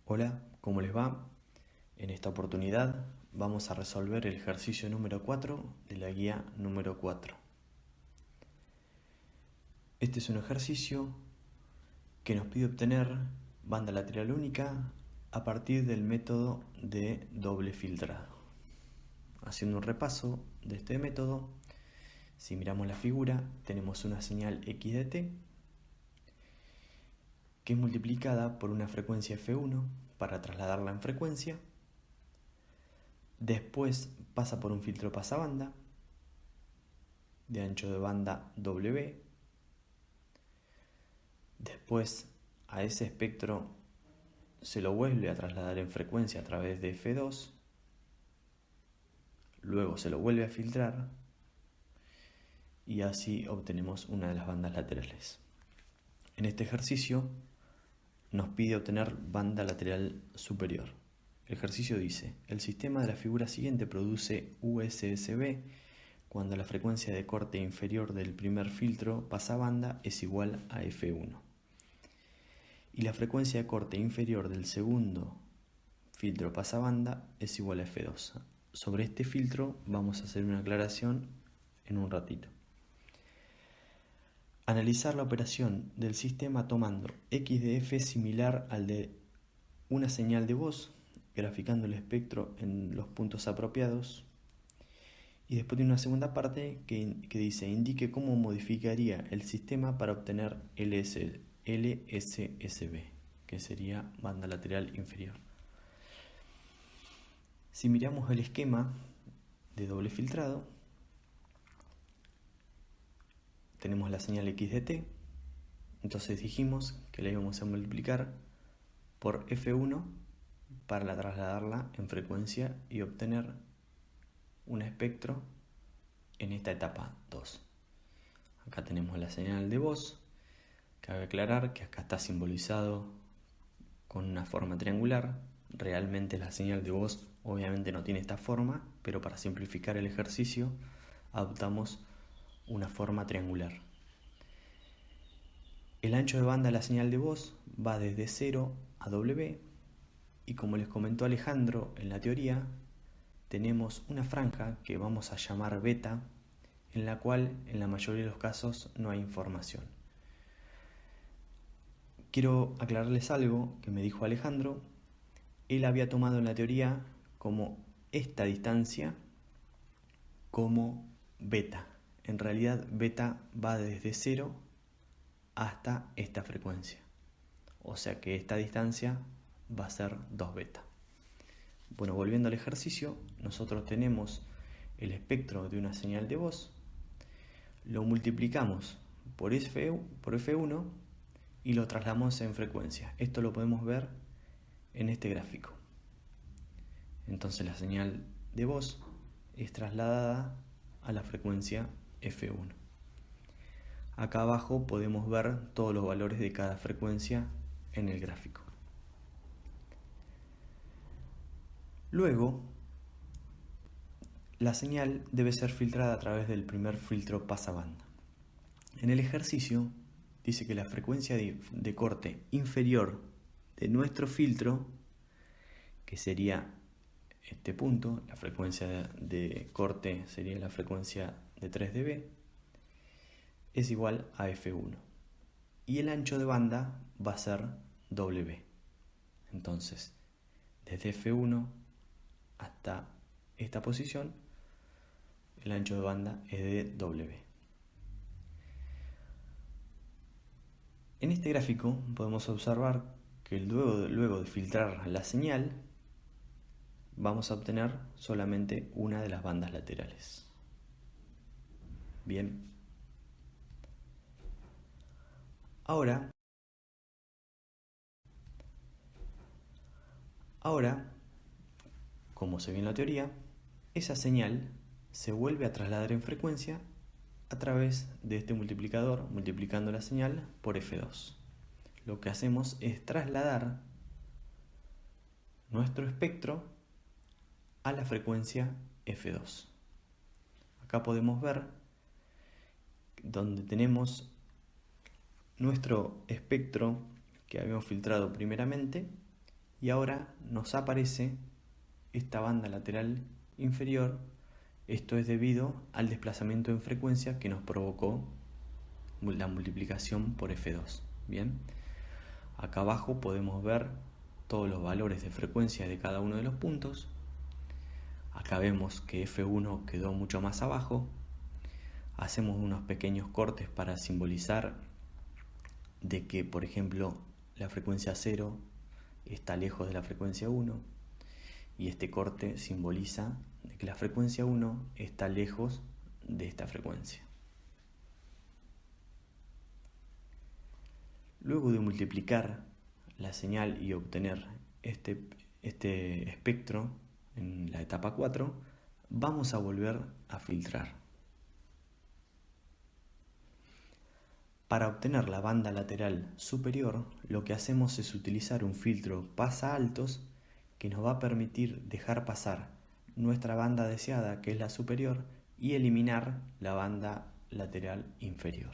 Hola, ¿cómo les va? En esta oportunidad vamos a resolver el ejercicio número 4 de la guía número 4. Este es un ejercicio que nos pide obtener banda lateral única a partir del método de doble filtrado. Haciendo un repaso de este método, si miramos la figura, tenemos una señal x de t que es multiplicada por una frecuencia f1 para trasladarla en frecuencia. Después pasa por un filtro pasabanda de ancho de banda W. Después a ese espectro se lo vuelve a trasladar en frecuencia a través de F2. Luego se lo vuelve a filtrar y así obtenemos una de las bandas laterales. En este ejercicio nos pide obtener banda lateral superior. El ejercicio dice: el sistema de la figura siguiente produce USSB cuando la frecuencia de corte inferior del primer filtro pasabanda es igual a F1 y la frecuencia de corte inferior del segundo filtro pasabanda es igual a F2. Sobre este filtro vamos a hacer una aclaración en un ratito. Analizar la operación del sistema tomando x de f similar al de una señal de voz, graficando el espectro en los puntos apropiados. Y después tiene una segunda parte que dice: indique cómo modificaría el sistema para obtener LSSB, que sería banda lateral inferior. Si miramos el esquema de doble filtrado, tenemos la señal x de t, entonces dijimos que la íbamos a multiplicar por f1 para trasladarla en frecuencia y obtener un espectro en esta etapa 2. Acá tenemos la señal de voz. Cabe aclarar que acá está simbolizado con una forma triangular. Realmente la señal de voz obviamente no tiene esta forma, pero para simplificar el ejercicio adoptamos una forma triangular. El ancho de banda de la señal de voz va desde 0 a W y, como les comentó Alejandro en la teoría, tenemos una franja que vamos a llamar beta, en la cual en la mayoría de los casos no hay información. Quiero aclararles algo que me dijo Alejandro. Él había tomado en la teoría como esta distancia como beta. En realidad beta va desde 0 hasta esta frecuencia. O sea que esta distancia va a ser 2 beta. Bueno, volviendo al ejercicio, nosotros tenemos el espectro de una señal de voz, lo multiplicamos por F1 y lo trasladamos en frecuencia. Esto lo podemos ver en este gráfico. Entonces la señal de voz es trasladada a la frecuencia F1. Acá abajo podemos ver todos los valores de cada frecuencia en el gráfico. Luego, la señal debe ser filtrada a través del primer filtro pasabanda. En el ejercicio dice que la frecuencia de corte inferior de nuestro filtro, que sería este punto, la frecuencia de corte sería la frecuencia de 3 dB, es igual a F1. Y el ancho de banda va a ser W. Entonces, desde F1 hasta esta posición, el ancho de banda es de W. En este gráfico podemos observar que luego de filtrar la señal, vamos a obtener solamente una de las bandas laterales. Bien. Ahora, como se ve en la teoría, esa señal se vuelve a trasladar en frecuencia a través de este multiplicador, multiplicando la señal por F2. Lo que hacemos es trasladar nuestro espectro a la frecuencia F2. Acá podemos ver donde tenemos nuestro espectro que habíamos filtrado primeramente, y ahora nos aparece esta banda lateral inferior. Esto es debido al desplazamiento en frecuencia que nos provocó la multiplicación por F2. Bien, acá abajo podemos ver todos los valores de frecuencia de cada uno de los puntos. Acá vemos que F1 quedó mucho más abajo. Hacemos unos pequeños cortes para simbolizar de que, por ejemplo, la frecuencia 0 está lejos de la frecuencia 1, y este corte simboliza de que la frecuencia 1 está lejos de esta frecuencia. Luego de multiplicar la señal y obtener este espectro en la etapa 4, vamos a volver a filtrar. Para obtener la banda lateral superior, lo que hacemos es utilizar un filtro pasa-altos que nos va a permitir dejar pasar nuestra banda deseada, que es la superior, y eliminar la banda lateral inferior.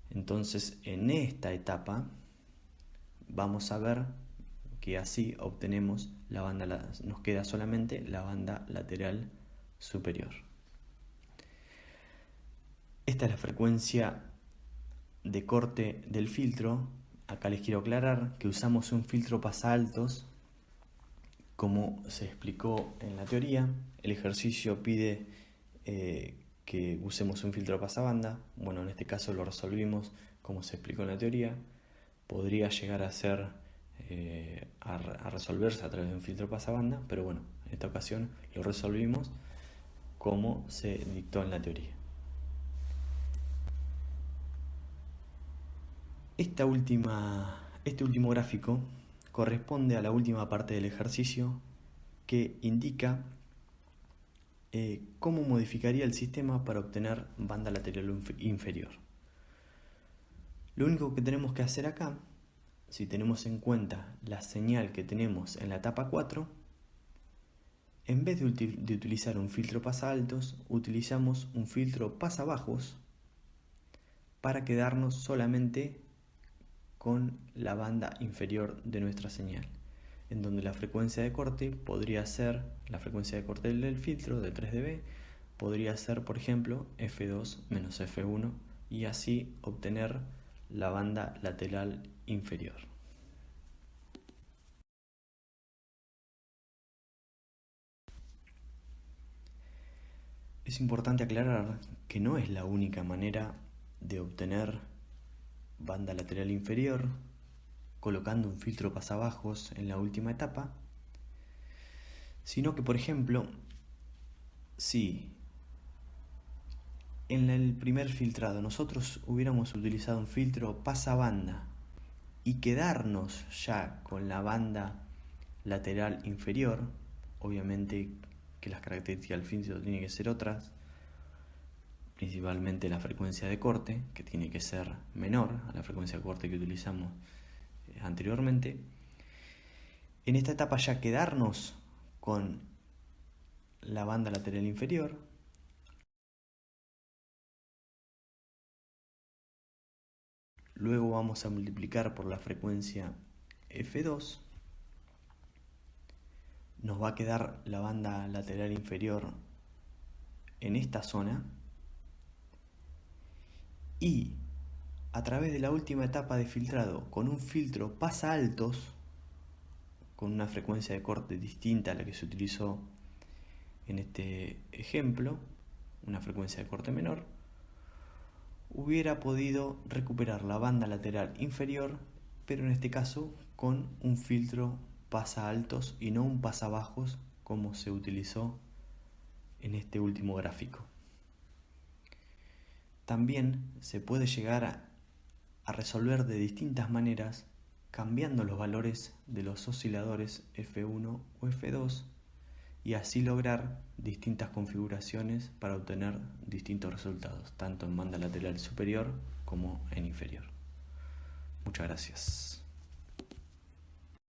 Entonces, en esta etapa vamos a ver que así obtenemos nos queda solamente la banda lateral superior. Esta es la frecuencia de corte del filtro. Acá les quiero aclarar que usamos un filtro pasa-altos como se explicó en la teoría. El ejercicio pide que usemos un filtro pasabanda. Bueno, en este caso lo resolvimos como se explicó en la teoría. Podría llegar a ser a resolverse a través de un filtro pasabanda, pero bueno, en esta ocasión lo resolvimos como se dictó en la teoría. Este último gráfico corresponde a la última parte del ejercicio, que indica cómo modificaría el sistema para obtener banda lateral inferior. Lo único que tenemos que hacer acá, si tenemos en cuenta la señal que tenemos en la etapa 4, en vez de utilizar un filtro pasa-altos, utilizamos un filtro pasa-bajos para quedarnos solamente con la banda inferior de nuestra señal, en donde la frecuencia de corte podría ser, la frecuencia de corte del filtro de 3 dB, podría ser, por ejemplo, F2 menos F1, y así obtener la banda lateral inferior. Es importante aclarar que no es la única manera de obtener banda lateral inferior colocando un filtro pasabajos en la última etapa, sino que, por ejemplo, si en el primer filtrado nosotros hubiéramos utilizado un filtro pasabanda y quedarnos ya con la banda lateral inferior, obviamente que las características del filtro tienen que ser otras, principalmente la frecuencia de corte, que tiene que ser menor a la frecuencia de corte que utilizamos anteriormente. En esta etapa ya quedarnos con la banda lateral inferior, luego vamos a multiplicar por la frecuencia F2, nos va a quedar la banda lateral inferior en esta zona, y a través de la última etapa de filtrado con un filtro pasa-altos con una frecuencia de corte distinta a la que se utilizó en este ejemplo, una frecuencia de corte menor, hubiera podido recuperar la banda lateral inferior, pero en este caso con un filtro pasa-altos y no un pasa-bajos como se utilizó en este último gráfico. También se puede llegar a resolver de distintas maneras cambiando los valores de los osciladores F1 o F2 y así lograr distintas configuraciones para obtener distintos resultados, tanto en banda lateral superior como en inferior. Muchas gracias.